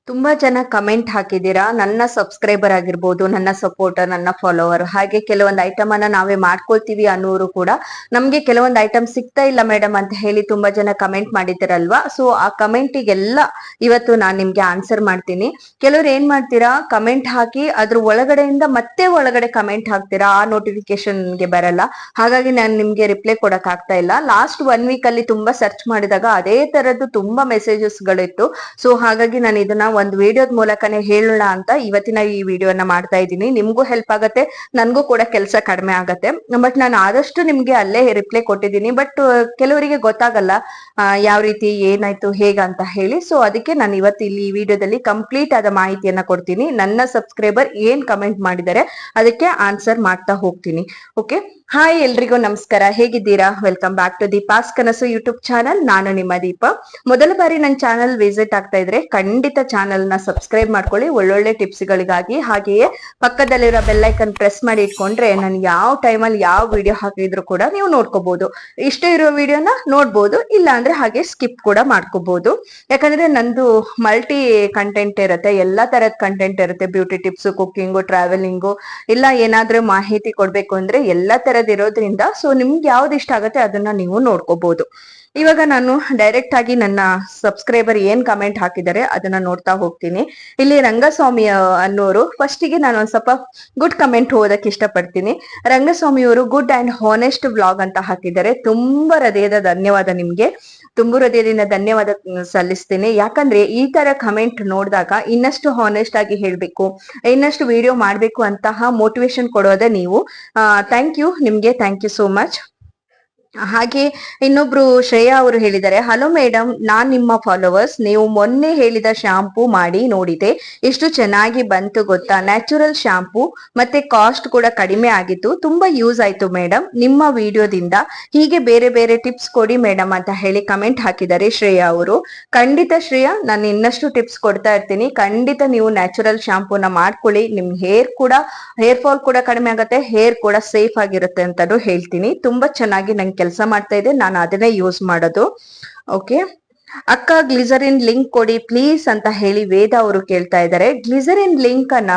ತುಂಬಾ ಜನ ಕಮೆಂಟ್ ಹಾಕಿದೀರಾ, ನನ್ನ ಸಬ್ಸ್ಕ್ರೈಬರ್ ಆಗಿರ್ಬೋದು, ನನ್ನ ಸಪೋರ್ಟರ್, ನನ್ನ ಫಾಲೋವರ್, ಹಾಗೆ ಕೆಲವೊಂದು ಐಟಮ್ ಅನ್ನ ನಾವೇ ಮಾಡ್ಕೊಳ್ತೀವಿ ಅನ್ನೋರು ಕೂಡ ನಮ್ಗೆ ಕೆಲವೊಂದು ಐಟಮ್ ಸಿಗ್ತಾ ಇಲ್ಲ ಮೇಡಮ್ ಅಂತ ಹೇಳಿ ತುಂಬಾ ಜನ ಕಮೆಂಟ್ ಮಾಡಿದಿರಲ್ವಾ. ಸೊ ಆ ಕಮೆಂಟಿಗೆಲ್ಲ ಇವತ್ತು ನಾನ್ ನಿಮ್ಗೆ ಆನ್ಸರ್ ಮಾಡ್ತೀನಿ. ಕೆಲವ್ರು ಏನ್ ಮಾಡ್ತೀರಾ, ಕಮೆಂಟ್ ಹಾಕಿ ಅದ್ರ ಒಳಗಡೆಯಿಂದ ಮತ್ತೆ ಒಳಗಡೆ ಕಮೆಂಟ್ ಹಾಕ್ತೀರಾ, ಆ ನೋಟಿಫಿಕೇಶನ್ಗೆ ಬರಲ್ಲ. ಹಾಗಾಗಿ ನಾನು ನಿಮ್ಗೆ ರಿಪ್ಲೈ ಕೊಡಕ್ ಆಗ್ತಾ ಇಲ್ಲ. ಲಾಸ್ಟ್ 1 ವೀಕ್ ಅಲ್ಲಿ ತುಂಬಾ ಸರ್ಚ್ ಮಾಡಿದಾಗ ಅದೇ ತರದ್ದು ತುಂಬಾ ಮೆಸೇಜಸ್ ಗಳಿತ್ತು. ಸೊ ಹಾಗಾಗಿ ನಾನು ಇದನ್ನ ಒಂದು ವಿಡಿಯೋದ ಮೂಲಕನೇ ಹೇಳೋಣ ಅಂತ ಇವತ್ತಿನ ಈ ವಿಡಿಯೋನ ಮಾಡ್ತಾ ಇದ್ದೀನಿ. ನಿಮ್ಗೂ ಹೆಲ್ಪ್ ಆಗತ್ತೆ, ನನ್ಗೂ ಕೂಡ ಕೆಲಸ ಕಡಿಮೆ ಆಗತ್ತೆ. ಬಟ್ ನಾನು ಆದಷ್ಟು ನಿಮ್ಗೆ ಅಲ್ಲೇ ರಿಪ್ಲೈ ಕೊಟ್ಟಿದ್ದೀನಿ. ಬಟ್ ಕೆಲವರಿಗೆ ಗೊತ್ತಾಗಲ್ಲ ಯಾವ ರೀತಿ ಏನಾಯ್ತು ಹೇಗಂತ ಹೇಳಿ. ಸೊ ಅದಕ್ಕೆ ನಾನು ಇವತ್ತು ಇಲ್ಲಿ ಈ ವಿಡಿಯೋದಲ್ಲಿ ಕಂಪ್ಲೀಟ್ ಆದ ಮಾಹಿತಿಯನ್ನ ಕೊಡ್ತೀನಿ. ನನ್ನ ಸಬ್ಸ್ಕ್ರೈಬರ್ ಏನ್ ಕಮೆಂಟ್ ಮಾಡಿದ್ದಾರೆ ಅದಕ್ಕೆ ಆನ್ಸರ್ ಮಾಡ್ತಾ ಹೋಗ್ತೀನಿ. ಓಕೆ, ಹಾಯ್ ಎಲ್ರಿಗೂ ನಮಸ್ಕಾರ, ಹೇಗಿದ್ದೀರಾ? ವೆಲ್ಕಮ್ ಬ್ಯಾಕ್ ಟು ದೀಪಾಸ್ ಕನಸು ಯೂಟ್ಯೂಬ್ ಚಾನಲ್. ನಾನು ನಿಮ್ಮ ದೀಪ. ಮೊದಲ ಬಾರಿ ನನ್ನ ಚಾನಲ್ ವಿಸಿಟ್ ಆಗ್ತಾ ಇದ್ರೆ ಖಂಡಿತ ಚಾನಲ್ ನ ಸಬ್ಸ್ಕ್ರೈಬ್ ಮಾಡ್ಕೊಳ್ಳಿ, ಒಳ್ಳೊಳ್ಳೆ ಟಿಪ್ಸ್ ಗಳಿಗಾಗಿ. ಹಾಗೆಯೇ ಪಕ್ಕದಲ್ಲಿರೋ ಬೆಲ್ ಐಕನ್ ಪ್ರೆಸ್ ಮಾಡಿ ಇಟ್ಕೊಂಡ್ರೆ ನಾನು ಯಾವ ಟೈಮಲ್ಲಿ ಯಾವ ವಿಡಿಯೋ ಹಾಕಿದ್ರು ಕೂಡ ನೀವು ನೋಡ್ಕೋಬಹುದು. ಇಷ್ಟ ಇರೋ ವಿಡಿಯೋನ ನೋಡ್ಬೋದು, ಇಲ್ಲ ಅಂದ್ರೆ ಹಾಗೆ ಸ್ಕಿಪ್ ಕೂಡ ಮಾಡ್ಕೋಬಹುದು. ಯಾಕಂದ್ರೆ ನಂದು ಮಲ್ಟಿ ಕಂಟೆಂಟ್ ಇರುತ್ತೆ, ಎಲ್ಲಾ ತರದ ಕಂಟೆಂಟ್ ಇರುತ್ತೆ. ಬ್ಯೂಟಿ ಟಿಪ್ಸ್, ಕುಕಿಂಗು, ಟ್ರಾವೆಲಿಂಗು, ಇಲ್ಲ ಏನಾದ್ರೂ ಮಾಹಿತಿ ಕೊಡ್ಬೇಕು ಅಂದ್ರೆ ಎಲ್ಲಾ ತರದ್ ಇರೋದ್ರಿಂದ ಸೊ ನಿಮ್ಗೆ ಯಾವ್ದು ಇಷ್ಟ ಆಗುತ್ತೆ ಅದನ್ನ ನೀವು ನೋಡ್ಕೋಬಹುದು. ಇವಾಗ ನಾನು ಡೈರೆಕ್ಟ್ ಆಗಿ ನನ್ನ ಸಬ್ಸ್ಕ್ರೈಬರ್ ಏನ್ ಕಮೆಂಟ್ ಹಾಕಿದ್ದಾರೆ ಅದನ್ನ ನೋಡ್ತಾ ಹೋಗ್ತೀನಿ. ಇಲ್ಲಿ ರಂಗಸ್ವಾಮಿ ಅನ್ನೋರು, ಫಸ್ಟಿಗೆ ನಾನು ಒಂದ್ ಸ್ವಲ್ಪ ಗುಡ್ ಕಮೆಂಟ್ ಓದಕ್ಕೆ ಇಷ್ಟಪಡ್ತೀನಿ. ರಂಗಸ್ವಾಮಿ ಅವರು ಗುಡ್ ಅಂಡ್ ಹಾನೆಸ್ಟ್ ವ್ಲಾಗ್ ಅಂತ ಹಾಕಿದ್ದಾರೆ. ತುಂಬಾ ಹೃದಯದ ಧನ್ಯವಾದ ನಿಮ್ಗೆ, ತುಂಬಾ ಹೃದಯದಿಂದ ಧನ್ಯವಾದ ಸಲ್ಲಿಸ್ತೀನಿ. ಯಾಕಂದ್ರೆ ಈ ತರ ಕಮೆಂಟ್ ನೋಡಿದಾಗ ಇನ್ನಷ್ಟು ಹಾನೆಸ್ಟ್ ಆಗಿ ಹೇಳ್ಬೇಕು, ಇನ್ನಷ್ಟು ವಿಡಿಯೋ ಮಾಡ್ಬೇಕು ಅಂತಹ ಮೋಟಿವೇಶನ್ ಕೊಡೋದೇ ನೀವು. ಥ್ಯಾಂಕ್ ಯು ನಿಮ್ಗೆ, ಥ್ಯಾಂಕ್ ಯು ಸೋ ಮಚ್. ಹಾಗೆ ಇನ್ನೊಬ್ರು ಶ್ರೇಯಾ ಅವರು ಹೇಳಿದ್ದಾರೆ, ಹಲೋ ಮೇಡಮ್, ನಾನ್ ನಿಮ್ಮ ಫಾಲೋವರ್ಸ್. ನೀವು ಮೊನ್ನೆ ಹೇಳಿದ ಶಾಂಪೂ ಮಾಡಿ ನೋಡಿದೆ, ಎಷ್ಟು ಚೆನ್ನಾಗಿ ಬಂತು ಗೊತ್ತಾ. ನ್ಯಾಚುರಲ್ ಶಾಂಪೂ, ಮತ್ತೆ ಕಾಸ್ಟ್ ಕೂಡ ಕಡಿಮೆ ಆಗಿತ್ತು, ತುಂಬಾ ಯೂಸ್ ಆಯ್ತು ಮೇಡಮ್ ನಿಮ್ಮ ವಿಡಿಯೋದಿಂದ. ಹೀಗೆ ಬೇರೆ ಬೇರೆ ಟಿಪ್ಸ್ ಕೊಡಿ ಮೇಡಮ್ ಅಂತ ಹೇಳಿ ಕಮೆಂಟ್ ಹಾಕಿದ್ದಾರೆ ಶ್ರೇಯಾ ಅವರು. ಖಂಡಿತ ಶ್ರೇಯಾ, ನಾನು ಇನ್ನಷ್ಟು ಟಿಪ್ಸ್ ಕೊಡ್ತಾ ಇರ್ತೀನಿ. ಖಂಡಿತ ನೀವು ನ್ಯಾಚುರಲ್ ಶಾಂಪೂನ ಮಾಡ್ಕೊಳ್ಳಿ, ನಿಮ್ ಹೇರ್ ಫಾಲ್ ಕೂಡ ಕಡಿಮೆ ಆಗುತ್ತೆ, ಹೇರ್ ಕೂಡ ಸೇಫ್ ಆಗಿರುತ್ತೆ ಅಂತಾನು ಹೇಳ್ತೀನಿ. ತುಂಬಾ ಚೆನ್ನಾಗಿ ನಂಗೆ ಕೆಲಸ ಮಾಡ್ತಾ ಇದೆ, ನಾನು ಅದನ್ನೇ ಯೂಸ್ ಮಾಡೋದು. ಓಕೆ, ಅಕ್ಕ ಗ್ಲಿಸರಿನ್ ಲಿಂಕ್ ಕೊಡಿ ಪ್ಲೀಸ್ ಅಂತ ಹೇಳಿ ವೇದ ಅವರು ಕೇಳ್ತಾ ಇದ್ದಾರೆ. ಗ್ಲಿಸರಿನ್ ಲಿಂಕ್ ಅನ್ನ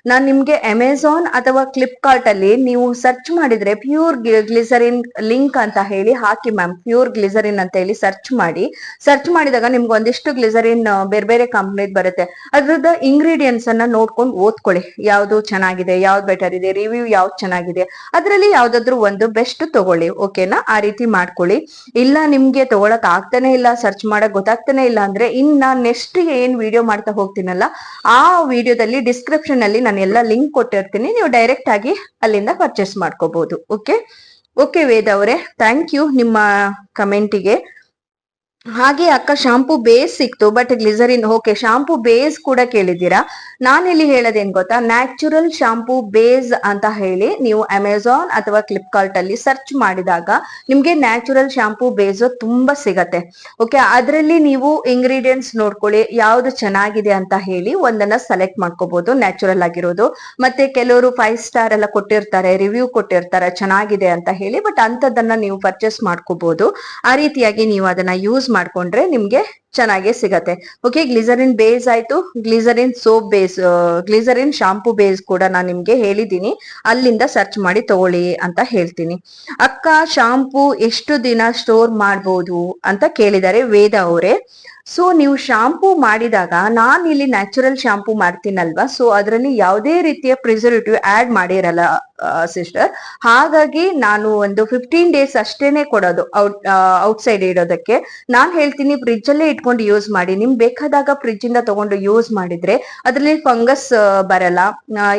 ನಾನ್ ನಿಮ್ಗೆ ಅಮೆಝಾನ್ ಅಥವಾ ಫ್ಲಿಪ್ಕಾರ್ಟ್ ಅಲ್ಲಿ ನೀವು ಸರ್ಚ್ ಮಾಡಿದ್ರೆ ಪ್ಯೂರ್ ಗ್ಲಿಸರಿನ್ ಲಿಂಕ್ ಅಂತ ಹೇಳಿ ಹಾಕಿ ಮ್ಯಾಮ್, ಪ್ಯೂರ್ ಗ್ಲಿಸರಿನ್ ಅಂತ ಹೇಳಿ ಸರ್ಚ್ ಮಾಡಿದಾಗ ನಿಮ್ಗೆ ಒಂದಿಷ್ಟು ಗ್ಲಿಸರಿನ್ ಬೇರೆ ಬೇರೆ ಕಂಪ್ನಿದ್ ಬರುತ್ತೆ. ಅದ್ರದ್ದು ಇಂಗ್ರೀಡಿಯೆಂಟ್ಸ್ ಅನ್ನ ನೋಡ್ಕೊಂಡು ಓದ್ಕೊಳ್ಳಿ, ಯಾವ್ದು ಚೆನ್ನಾಗಿದೆ, ಯಾವ್ದು ಬೆಟರ್ ಇದೆ, ರಿವ್ಯೂ ಯಾವ್ದು ಚೆನ್ನಾಗಿದೆ, ಅದ್ರಲ್ಲಿ ಯಾವ್ದಾದ್ರು ಒಂದು ಬೆಸ್ಟ್ ತಗೊಳ್ಳಿ. ಓಕೆನಾ, ಆ ರೀತಿ ಮಾಡ್ಕೊಳ್ಳಿ. ಇಲ್ಲ ನಿಮ್ಗೆ ತಗೊಳಕ್ ಆಗ್ತಾನೆ ಇಲ್ಲ, ಸರ್ಚ್ ಮಾಡಕ್ ಗೊತ್ತಾಗ್ತಾನೆ ಇಲ್ಲ ಅಂದ್ರೆ ಇನ್ನ ನೆಕ್ಸ್ಟ್ ಏನ್ ವಿಡಿಯೋ ಮಾಡ್ತಾ ಹೋಗ್ತೀನಲ್ಲ ಆ ವಿಡಿಯೋದಲ್ಲಿ ಡಿಸ್ಕ್ರಿಪ್ಷನ್ ಅಲ್ಲಿ ನಾನು ಎಲ್ಲ ಲಿಂಕ್ ಕೊಟ್ಟಿರ್ತೀನಿ, ನೀವು ಡೈರೆಕ್ಟ್ ಆಗಿ ಅಲ್ಲಿಂದ ಪರ್ಚೇಸ್ ಮಾಡ್ಕೋಬಹುದು. ಓಕೆ ವೇದ ಅವರೇ, ಥ್ಯಾಂಕ್ ಯು ನಿಮ್ಮ ಕಮೆಂಟಿಗೆ. ಹಾಗೆ ಅಕ್ಕ ಶಾಂಪೂ ಬೇಸ್ ಸಿಕ್ತು but glycerine, okay shampoo base ಕೂಡ ಕೇಳಿದ್ದೀರಾ. ನಾನಿಲ್ಲಿ ಹೇಳೋದೇನ್ ಗೊತ್ತಾ, ನ್ಯಾಚುರಲ್ ಶಾಂಪೂ ಬೇಸ್ ಅಂತ ಹೇಳಿ ನೀವು ಅಮೆಝಾನ್ ಅಥವಾ ಫ್ಲಿಪ್ಕಾರ್ಟ್ ಅಲ್ಲಿ ಸರ್ಚ್ ಮಾಡಿದಾಗ ನಿಮ್ಗೆ ನ್ಯಾಚುರಲ್ ಶಾಂಪೂ ಬೇಸ್ ತುಂಬಾ ಸಿಗತ್ತೆ. ಓಕೆ, ಅದರಲ್ಲಿ ನೀವು ಇಂಗ್ರೀಡಿಯೆಂಟ್ಸ್ ನೋಡ್ಕೊಳ್ಳಿ, ಯಾವ್ದು ಚೆನ್ನಾಗಿದೆ ಅಂತ ಹೇಳಿ ಒಂದನ್ನ ಸೆಲೆಕ್ಟ್ ಮಾಡ್ಕೋಬಹುದು, ನ್ಯಾಚುರಲ್ ಆಗಿರೋದು. ಮತ್ತೆ ಕೆಲವರು 5 ಸ್ಟಾರ್ ಎಲ್ಲ ಕೊಟ್ಟಿರ್ತಾರೆ, ರಿವ್ಯೂ ಕೊಟ್ಟಿರ್ತಾರೆ ಚೆನ್ನಾಗಿದೆ ಅಂತ ಹೇಳಿ, ಬಟ್ ಅಂತದನ್ನ ನೀವು ಪರ್ಚೇಸ್ ಮಾಡ್ಕೋಬಹುದು. ಆ ರೀತಿಯಾಗಿ ನೀವು ಅದನ್ನ ಯೂಸ್ ಮಾಡ್ಕೊಂಡ್ರೆ ನಿಮ್ಗೆ ಚೆನ್ನಾಗೆ ಸಿಗತ್ತೆ. ಓಕೆ, ಗ್ಲಿಸರಿನ್ ಬೇಸ್ ಆಯ್ತು, glycerine soap base, glycerine shampoo base ಕೂಡ ನಾನು ನಿಮ್ಗೆ ಹೇಳಿದೀನಿ, ಅಲ್ಲಿಂದ ಸರ್ಚ್ ಮಾಡಿ ತಗೊಳ್ಳಿ ಅಂತ ಹೇಳ್ತೀನಿ. ಅಕ್ಕ ಶಾಂಪೂ ಎಷ್ಟು ದಿನ ಸ್ಟೋರ್ ಮಾಡ್ಬೋದು ಅಂತ ಕೇಳಿದ್ದಾರೆ ವೇದ ಅವರೇ. ಸೊ ನೀವು ಶಾಂಪೂ ಮಾಡಿದಾಗ ನಾನ್ ಇಲ್ಲಿ ನ್ಯಾಚುರಲ್ ಶಾಂಪೂ ಮಾಡ್ತೀನಲ್ವಾ, ಸೊ ಅದರಲ್ಲಿ ಯಾವುದೇ ರೀತಿಯ ಪ್ರಿಸರ್ವೇಟಿವ್ ಆಡ್ ಮಾಡಿರಲ್ಲ ಸಿಸ್ಟರ್. ಹಾಗಾಗಿ ನಾನು ಒಂದು 15 ಡೇಸ್ ಅಷ್ಟೇನೆ ಕೊಡೋದು ಔಟ್ಸೈಡ್ ಇಡೋದಕ್ಕೆ. ನಾನ್ ಹೇಳ್ತೀನಿ ಫ್ರಿಜ್ ಅಲ್ಲೇ ಇಟ್ಕೊಂಡು ಯೂಸ್ ಮಾಡಿ. ನಿಮ್ಗೆ ಬೇಕಾದಾಗ ಫ್ರಿಜ್ ಇಂದ ತಗೊಂಡು ಯೂಸ್ ಮಾಡಿದ್ರೆ ಅದ್ರಲ್ಲಿ ಫಂಗಸ್ ಬರಲ್ಲ.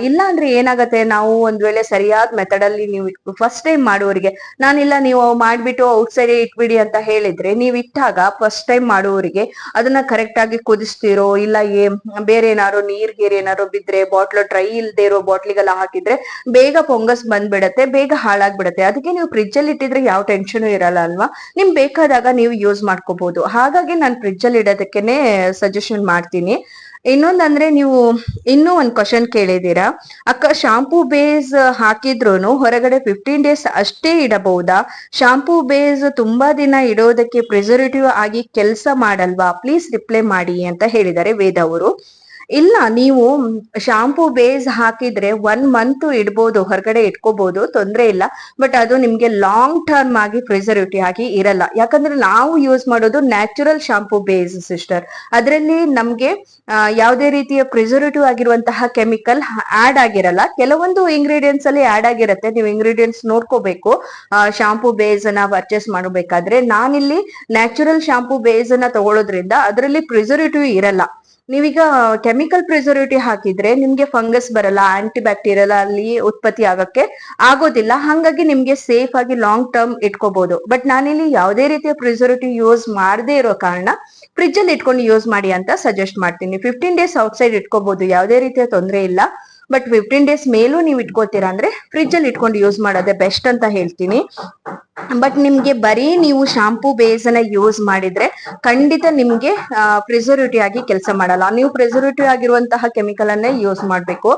ಇಲ್ಲ ಅಂದ್ರೆ ಏನಾಗತ್ತೆ, ನಾವು ಒಂದ್ ವೇಳೆ ಸರಿಯಾದ ಮೆಥಡ್ ಅಲ್ಲಿ ನೀವು ಫಸ್ಟ್ ಟೈಮ್ ಮಾಡುವವರಿಗೆ, ನಾನಿಲ್ಲ ನೀವು ಮಾಡ್ಬಿಟ್ಟು ಔಟ್ಸೈಡ್ ಇಟ್ಬಿಡಿ ಅಂತ ಹೇಳಿದ್ರೆ, ನೀವ್ ಇಟ್ಟಾಗ ಫಸ್ಟ್ ಟೈಮ್ ಮಾಡುವವರಿಗೆ ಅದನ್ನ ಕರೆಕ್ಟ್ ಆಗಿ ಕುದಿಸ್ತಿರೋ, ಇಲ್ಲ ಬೇರೆ ಏನಾದ್ರು ನೀರ್ಗೀರ್ ಏನಾದ್ರು ಬಿದ್ರೆ, ಬಾಟ್ಲು ಡ್ರೈ ಇಲ್ದೇ ಇರೋ ಬಾಟ್ಲಿಗೆಲ್ಲ ಹಾಕಿದ್ರೆ ಬೇಗ ಫಂಗಸ್ ಬಂದ್ಬಿಡತ್ತೆ, ಬೇಗ ಹಾಳಾಗ್ಬಿಡತ್ತೆ. ಅದಕ್ಕೆ ನೀವು ಫ್ರಿಜ್ ಅಲ್ಲಿ ಇಟ್ಟಿದ್ರೆ ಯಾವ ಟೆನ್ಷನ್ ಇರಲ್ಲ ಅಲ್ವಾ, ನಿಮ್ಗೆ ಬೇಕಾದಾಗ ನೀವು ಯೂಸ್ ಮಾಡ್ಕೋಬಹುದು. ಹಾಗಾಗಿ ನಾನು ಫ್ರಿಜ್ ಅಲ್ಲಿ ಇಡೋದಕ್ಕೇನೆ ಸಜೆಷನ್ ಮಾಡ್ತೀನಿ. ಇನ್ನೊಂದಂದ್ರೆ, ನೀವು ಇನ್ನೂ ಒಂದ್ ಕ್ವಶನ್ ಕೇಳಿದೀರಾ, ಅಕ್ಕ ಶಾಂಪೂ ಬೇಸ್ ಹಾಕಿದ್ರುನು ಹೊರಗಡೆ 15 ಡೇಸ್ ಅಷ್ಟೇ ಇಡಬಹುದಾ? ಶಾಂಪೂ ಬೇಸ್ ತುಂಬಾ ದಿನ ಇಡೋದಕ್ಕೆ ಪ್ರಿಸರ್ವೇಟಿವ್ ಆಗಿ ಕೆಲಸ ಮಾಡಲ್ವಾ? ಪ್ಲೀಸ್ ರಿಪ್ಲೈ ಮಾಡಿ ಅಂತ ಹೇಳಿದ್ದಾರೆ ವೇದ ಅವರು. ಇಲ್ಲ, ನೀವು ಶಾಂಪೂ ಬೇಸ್ ಹಾಕಿದ್ರೆ 1 ಮಂತ್ ಇಡ್ಬೋದು, ಹೊರಗಡೆ ಇಟ್ಕೋಬಹುದು, ತೊಂದ್ರೆ ಇಲ್ಲ. ಬಟ್ ಅದು ನಿಮ್ಗೆ ಲಾಂಗ್ ಟರ್ಮ್ ಆಗಿ ಪ್ರಿಸರ್ವೇಟಿವ್ ಆಗಿ ಇರಲ್ಲ. ಯಾಕಂದ್ರೆ ನಾವು ಯೂಸ್ ಮಾಡೋದು ನ್ಯಾಚುರಲ್ ಶಾಂಪೂ ಬೇಸ್ ಸಿಸ್ಟರ್. ಅದರಲ್ಲಿ ನಮ್ಗೆ ಯಾವುದೇ ರೀತಿಯ ಪ್ರಿಸರ್ವೇಟಿವ್ ಆಗಿರುವಂತಹ ಕೆಮಿಕಲ್ ಆಡ್ ಆಗಿರಲ್ಲ. ಕೆಲವೊಂದು ಇಂಗ್ರೀಡಿಯೆಂಟ್ಸ್ ಅಲ್ಲಿ ಆಡ್ ಆಗಿರುತ್ತೆ, ನೀವು ಇಂಗ್ರೀಡಿಯೆಂಟ್ಸ್ ನೋಡ್ಕೋಬೇಕು ಶಾಂಪೂ ಬೇಸ್ ಅನ್ನ ಪರ್ಚೇಸ್ ಮಾಡಬೇಕಾದ್ರೆ. ನಾನಿಲ್ಲಿ ನ್ಯಾಚುರಲ್ ಶಾಂಪೂ ಬೇಸ್ ಅನ್ನ ತಗೊಳ್ಳೋದ್ರಿಂದ ಅದರಲ್ಲಿ ಪ್ರಿಸರ್ವೇಟಿವ್ ಇರಲ್ಲ. ನೀವೀಗ ಕೆಮಿಕಲ್ ಪ್ರಿಸರ್ವೇಟಿವ್ ಹಾಕಿದ್ರೆ ನಿಮ್ಗೆ ಫಂಗಸ್ ಬರಲ್ಲ, ಆಂಟಿ ಬ್ಯಾಕ್ಟೀರಿಯಲ್ ಅಲ್ಲಿ ಉತ್ಪತ್ತಿ ಆಗಕ್ಕೆ ಆಗೋದಿಲ್ಲ. ಹಾಗಾಗಿ ನಿಮ್ಗೆ ಸೇಫ್ ಆಗಿ ಲಾಂಗ್ ಟರ್ಮ್ ಇಟ್ಕೋಬಹುದು. ಬಟ್ ನಾನಿಲ್ಲಿ ಯಾವುದೇ ರೀತಿಯ ಪ್ರಿಸರ್ವೇಟಿವ್ ಯೂಸ್ ಮಾಡದೇ ಇರೋ ಕಾರಣ ಫ್ರಿಜ್ ಅಲ್ಲಿ ಇಟ್ಕೊಂಡು ಯೂಸ್ ಮಾಡಿ ಅಂತ ಸಜೆಸ್ಟ್ ಮಾಡ್ತೀನಿ. 15 ಡೇಸ್ ಔಟ್ಸೈಡ್ ಇಟ್ಕೋಬಹುದು, ಯಾವುದೇ ರೀತಿಯ ತೊಂದರೆ ಇಲ್ಲ. ಬಟ್ 15 ಡೇಸ್ ಮೇಲೂ ನೀವು ಇಟ್ಕೋತೀರಾ ಅಂದ್ರೆ ಫ್ರಿಜ್ ಅಲ್ಲಿ ಇಟ್ಕೊಂಡು ಯೂಸ್ ಮಾಡೋದೇ ಬೆಸ್ಟ್ ಅಂತ ಹೇಳ್ತೀನಿ. ಬಟ್ ನಿಮ್ಗೆ ಬರೀ ನೀವು ಶಾಂಪೂ ಬೇಸ್ ಅನ್ನ ಯೂಸ್ ಮಾಡಿದ್ರೆ ಖಂಡಿತ ನಿಮ್ಗೆ ಪ್ರಿಸರ್ವೇಟಿವ್ ಆಗಿ ಕೆಲಸ ಮಾಡಲ್ಲ. ನೀವು ಪ್ರಿಸರ್ವೇಟಿವ್ ಆಗಿರುವಂತಹ ಕೆಮಿಕಲ್ ಅನ್ನೇ ಯೂಸ್ ಮಾಡ್ಬೇಕು.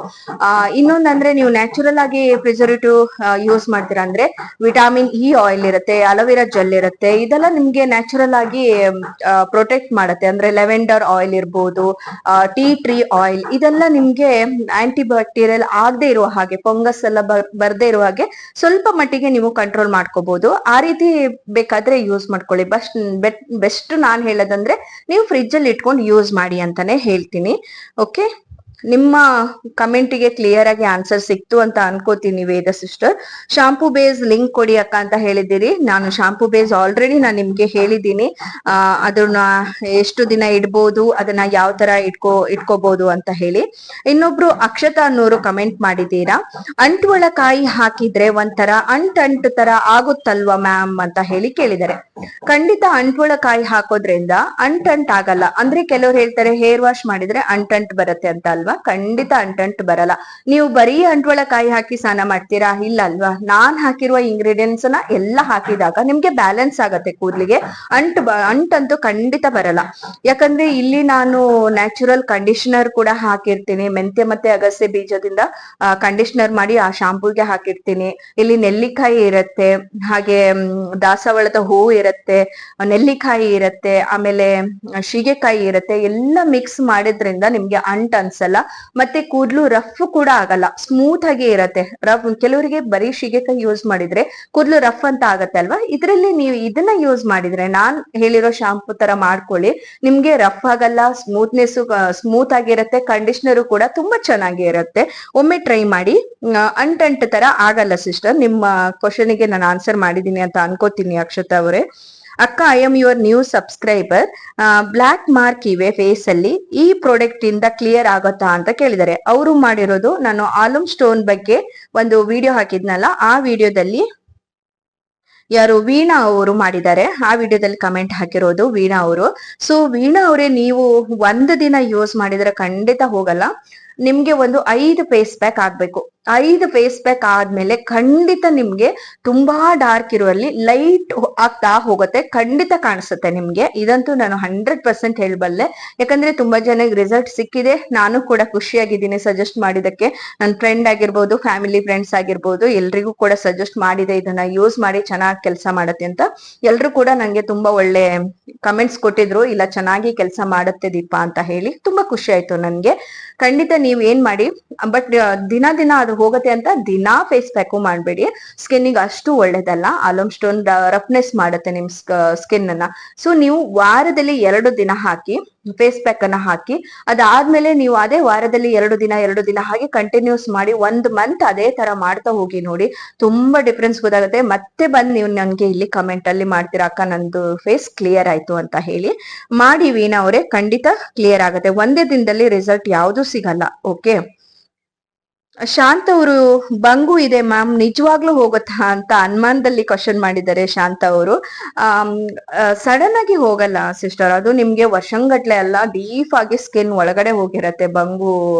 ಇನ್ನೊಂದಂದ್ರೆ ನೀವು ನ್ಯಾಚುರಲ್ ಆಗಿ ಪ್ರಿಸರ್ವೇಟಿವ್ ಯೂಸ್ ಮಾಡ್ತೀರಾ ಅಂದ್ರೆ ವಿಟಾಮಿನ್ ಇ ಆಯಿಲ್ ಇರುತ್ತೆ, ಅಲೋವೆರಾ ಜೆಲ್ ಇರುತ್ತೆ, ಇದೆಲ್ಲ ನಿಮ್ಗೆ ನ್ಯಾಚುರಲ್ ಆಗಿ ಪ್ರೊಟೆಕ್ಟ್ ಮಾಡುತ್ತೆ. ಅಂದ್ರೆ ಲೆವೆಂಡರ್ ಆಯಿಲ್ ಇರ್ಬೋದು, ಟೀ ಟ್ರೀ ಆಯಿಲ್, ಇದೆಲ್ಲ ನಿಮ್ಗೆ ಆಂಟಿ ಬ್ಯಾಕ್ಟೀರಿಯಲ್ ಆಗದೆ ಇರುವ ಹಾಗೆ, ಫಂಗಸ್ ಎಲ್ಲ ಬರ್ದೇ ಇರುವ ಹಾಗೆ ಸ್ವಲ್ಪ ಮಟ್ಟಿಗೆ ನೀವು ಕಂಟ್ರೋಲ್ ಮಾಡ್ಕೋಬಹುದು. ಆ ರೀತಿ ಬೇಕಾದ್ರೆ ಯೂಸ್ ಮಾಡ್ಕೊಳ್ಳಿ. ಬೆಸ್ಟ್ ನಾನ್ ಹೇಳೋದಂದ್ರೆ ನೀವು ಫ್ರಿಜ್ ಅಲ್ಲಿ ಇಟ್ಕೊಂಡು ಯೂಸ್ ಮಾಡಿ ಅಂತಾನೆ ಹೇಳ್ತೀನಿ. ಓಕೆ, ನಿಮ್ಮ ಕಮೆಂಟಿಗೆ ಕ್ಲಿಯರ್ ಆಗಿ ಆನ್ಸರ್ ಸಿಕ್ತು ಅಂತ ಅನ್ಕೋತೀನಿ ವೇದ ಸಿಸ್ಟರ್. ಶಾಂಪೂ ಬೇಸ್ ಲಿಂಕ್ ಕೊಡಿ ಅಕ್ಕ ಅಂತ ಹೇಳಿದಿರಿ. ನಾನು ಶಾಂಪೂ ಬೇಸ್ ಆಲ್ರೆಡಿ ನಾನು ನಿಮ್ಗೆ ಹೇಳಿದ್ದೀನಿ. ಅದನ್ನ ಎಷ್ಟು ದಿನ ಇಡ್ಬೋದು, ಅದನ್ನ ಯಾವ ತರ ಇಟ್ಕೋಬಹುದು ಅಂತ ಹೇಳಿ. ಇನ್ನೊಬ್ರು ಅಕ್ಷತಾ ಅನ್ನೋರು ಕಮೆಂಟ್ ಮಾಡಿದೀರಾ, ಅಂಟುವಳಕಾಯಿ ಹಾಕಿದ್ರೆ ಒಂಥರ ಅಂಟು ತರ ಆಗುತ್ತಲ್ವಾ ಮ್ಯಾಮ್ ಅಂತ ಹೇಳಿ ಕೇಳಿದ್ದಾರೆ. ಖಂಡಿತ ಅಂಟುವಳಕಾಯಿ ಹಾಕೋದ್ರಿಂದ ಅಂಟಂಟ್ ಆಗಲ್ಲ. ಅಂದ್ರೆ ಕೆಲವ್ರು ಹೇಳ್ತಾರೆ ಹೇರ್ ವಾಶ್ ಮಾಡಿದ್ರೆ ಅಂಟಂಟ್ ಬರುತ್ತೆ ಅಂತ ಅಲ್ವಾ. ಖಂಡಿತ ಅಂಟಂಟ್ ಬರಲ್ಲ. ನೀವು ಬರೀ ಅಂಟುವಳಕಾಯಿ ಹಾಕಿ ಸ್ನಾನ ಮಾಡ್ತೀರಾ? ಇಲ್ಲ ಅಲ್ವಾ. ನಾನ್ ಹಾಕಿರುವ ಇಂಗ್ರೀಡಿಯೆಂಟ್ಸ್ ನ ಎಲ್ಲ ಹಾಕಿದಾಗ ನಿಮ್ಗೆ ಬ್ಯಾಲೆನ್ಸ್ ಆಗತ್ತೆ ಕೂದಲಿಗೆ. ಅಂಟಂತೂ ಖಂಡಿತ ಬರಲ್ಲ. ಯಾಕಂದ್ರೆ ಇಲ್ಲಿ ನಾನು ನ್ಯಾಚುರಲ್ ಕಂಡೀಷನರ್ ಕೂಡ ಹಾಕಿರ್ತೀನಿ. ಮೆಂತ್ಯ ಮತ್ತೆ ಅಗಸೆ ಬೀಜದಿಂದ ಕಂಡೀಷನರ್ ಮಾಡಿ ಆ ಶಾಂಪೂಗೆ ಹಾಕಿರ್ತೀನಿ. ಇಲ್ಲಿ ನೆಲ್ಲಿಕಾಯಿ ಇರುತ್ತೆ, ಹಾಗೆ ದಾಸವಾಳದ ಹೂವು ಇರುತ್ತೆ, ನೆಲ್ಲಿಕಾಯಿ ಇರುತ್ತೆ, ಆಮೇಲೆ ಶೀಗೆಕಾಯಿ ಇರುತ್ತೆ. ಎಲ್ಲ ಮಿಕ್ಸ್ ಮಾಡಿದ್ರಿಂದ ನಿಮ್ಗೆ ಅಂಟ್ ಅನ್ಸಲ್ಲ. ಮತ್ತೆ ಕೂದ್ಲು ರಫ್ ಕೂಡ ಆಗಲ್ಲ, ಸ್ಮೂತ್ ಆಗಿ ಇರತ್ತೆ. ಕೆಲವರಿಗೆ ಬರೀ ಶೀಗೆಕಾಯಿ ಯೂಸ್ ಮಾಡಿದ್ರೆ ಕೂದ್ಲು ರಫ್ ಅಂತ ಆಗತ್ತೆ ಅಲ್ವಾ. ಇದ್ರಲ್ಲಿ ನೀವು ಇದನ್ನ ಯೂಸ್ ಮಾಡಿದ್ರೆ, ನಾನ್ ಹೇಳಿರೋ ಶಾಂಪೂ ತರ ಮಾಡ್ಕೊಳ್ಳಿ, ನಿಮ್ಗೆ ರಫ್ ಆಗಲ್ಲ, ಸ್ಮೂತ್ ಆಗಿರತ್ತೆ. ಕಂಡೀಷನರು ಕೂಡ ತುಂಬಾ ಚೆನ್ನಾಗಿ ಇರುತ್ತೆ. ಒಮ್ಮೆ ಟ್ರೈ ಮಾಡಿ. ಅಂಟಂಟ್ ತರ ಆಗಲ್ಲ ಸಿಸ್ಟರ್. ನಿಮ್ಮ ಕ್ವಶನ್ಗೆ ನಾನು ಆನ್ಸರ್ ಮಾಡಿದೀನಿ ಅಂತ ಅನ್ಕೋತೀನಿ ಅಕ್ಷತಾ ಅವರೇ. ಅಕ್ಕ, I am your new subscriber. Black mark ಇವೆ ಫೇಸ್ ಅಲ್ಲಿ, ಈ ಪ್ರಾಡಕ್ಟ್ ಇಂದ ಕ್ಲಿಯರ್ ಆಗುತ್ತಾ ಅಂತ ಕೇಳಿದ್ದಾರೆ. ಅವರು ಮಾಡಿರೋದು, ನಾನು ಆಲಮ್ ಸ್ಟೋನ್ ಬಗ್ಗೆ ಒಂದು ವಿಡಿಯೋ ಹಾಕಿದ್ನಲ್ಲ, ಆ ವಿಡಿಯೋದಲ್ಲಿ ಯಾರು ವೀಣಾ ಅವರು ಮಾಡಿದ್ದಾರೆ. ಆ ವಿಡಿಯೋದಲ್ಲಿ ಕಮೆಂಟ್ ಹಾಕಿರೋದು ವೀಣಾ ಅವರು. ಸೊ ವೀಣಾ ಅವರೇ, ನೀವು 1 ದಿನ ಯೂಸ್ ಮಾಡಿದ್ರೆ ಖಂಡಿತ ಹೋಗಲ್ಲ. ನಿಮ್ಗೆ ಒಂದು 5 ಫೇಸ್ ಪ್ಯಾಕ್ ಆಗ್ಬೇಕು. 5 ಫೇಸ್ ಪ್ಯಾಕ್ ಆದ್ಮೇಲೆ ಖಂಡಿತ ನಿಮ್ಗೆ ತುಂಬಾ ಡಾರ್ಕ್ ಇರುವಲ್ಲಿ ಲೈಟ್ ಆಗ್ತಾ ಹೋಗುತ್ತೆ, ಖಂಡಿತ ಕಾಣಿಸುತ್ತೆ ನಿಮ್ಗೆ. ಇದಂತೂ ನಾನು 100% ಹೇಳಬಲ್ಲೆ. ಯಾಕಂದ್ರೆ ತುಂಬಾ ಜನಕ್ಕೆ ರಿಸಲ್ಟ್ ಸಿಕ್ಕಿದೆ. ನಾನು ಕೂಡ ಖುಷಿಯಾಗಿದ್ದೀನಿ ಸಜೆಸ್ಟ್ ಮಾಡಿದಕ್ಕೆ. ನನ್ನ ಫ್ರೆಂಡ್ ಆಗಿರ್ಬೋದು, ಫ್ಯಾಮಿಲಿ ಫ್ರೆಂಡ್ಸ್ ಆಗಿರ್ಬೋದು, ಎಲ್ರಿಗೂ ಕೂಡ ಸಜೆಸ್ಟ್ ಮಾಡಿದೆ ಇದನ್ನ ಯೂಸ್ ಮಾಡಿ, ಚೆನ್ನಾಗಿ ಕೆಲಸ ಮಾಡುತ್ತೆ ಅಂತ. ಎಲ್ರು ಕೂಡ ನಂಗೆ ತುಂಬಾ ಒಳ್ಳೆ ಕಮೆಂಟ್ಸ್ ಕೊಟ್ಟಿದ್ರು, ಇಲ್ಲ ಚೆನ್ನಾಗಿ ಕೆಲಸ ಮಾಡುತ್ತೆ ದೀಪಾ ಅಂತ ಹೇಳಿ. ತುಂಬಾ ಖುಷಿ ಆಯ್ತು ನನ್ಗೆ. ಖಂಡಿತ ನೀವ್ ಏನ್ ಮಾಡಿ, ಬಟ್ ದಿನ ಅದು ಹೋಗುತ್ತೆ ಅಂತ ದಿನಾ ಫೇಸ್ ಪ್ಯಾಕು ಮಾಡ್ಬೇಡಿ. ಸ್ಕಿನ್ನಿಗೆ ಅಷ್ಟು ಒಳ್ಳೇದಲ್ಲ. ಆಲಮ್ ಸ್ಟೋನ್ ರಫ್ನೆಸ್ ಮಾಡುತ್ತೆ ನಿಮ್ ಸ್ಕಿನ್ ಅನ್ನ. ಸೊ ನೀವು ವಾರದಲ್ಲಿ 2 ದಿನ ಹಾಕಿ, ಫೇಸ್ ಪ್ಯಾಕ್ ಅನ್ನ ಹಾಕಿ, ಅದಾದ್ಮೇಲೆ ನೀವು ಅದೇ ವಾರದಲ್ಲಿ 2 ದಿನ ಹಾಗೆ ಕಂಟಿನ್ಯೂಸ್ ಮಾಡಿ 1 ಮಂತ್ ಅದೇ ತರ ಮಾಡ್ತಾ ಹೋಗಿ ನೋಡಿ, ತುಂಬಾ ಡಿಫ್ರೆನ್ಸ್ ಗೊತ್ತಾಗುತ್ತೆ. ಮತ್ತೆ ಬಂದ್ ನೀವು ನನ್ಗೆ ಇಲ್ಲಿ ಕಮೆಂಟ್ ಅಲ್ಲಿ ಮಾಡ್ತೀರಾ, ಅಕ್ಕ ನಂದು ಫೇಸ್ ಕ್ಲಿಯರ್ ಆಯ್ತು ಅಂತ ಹೇಳಿ. ಮಾಡಿ ವೀಣಾ ಅವರೇ, ಖಂಡಿತ ಕ್ಲಿಯರ್ ಆಗುತ್ತೆ. 1 ದಿನದಲ್ಲಿ ರಿಸಲ್ಟ್ ಯಾವ್ದು ಸಿಗಲ್ಲ. ಓಕೆ. ಶಾಂತ ಅವರು, ಬಂಗು ಇದೆ ಮ್ಯಾಮ್, ನಿಜವಾಗ್ಲೂ ಹೋಗುತ್ತಾ ಅಂತ ಅನುಮಾನದಲ್ಲಿ ಕ್ವಶನ್ ಮಾಡಿದ್ದಾರೆ ಶಾಂತ ಅವರು. ಸಡನ್ ಆಗಿ ಹೋಗಲ್ಲ ಸಿಸ್ಟರ್. ಅದು ನಿಮ್ಗೆ ವರ್ಷಂಗಟ್ಲೆ ಅಲ್ಲ, ಡೀಪ್ ಆಗಿ ಸ್ಕಿನ್ ಒಳಗಡೆ ಹೋಗಿರತ್ತೆ ಬಂಗು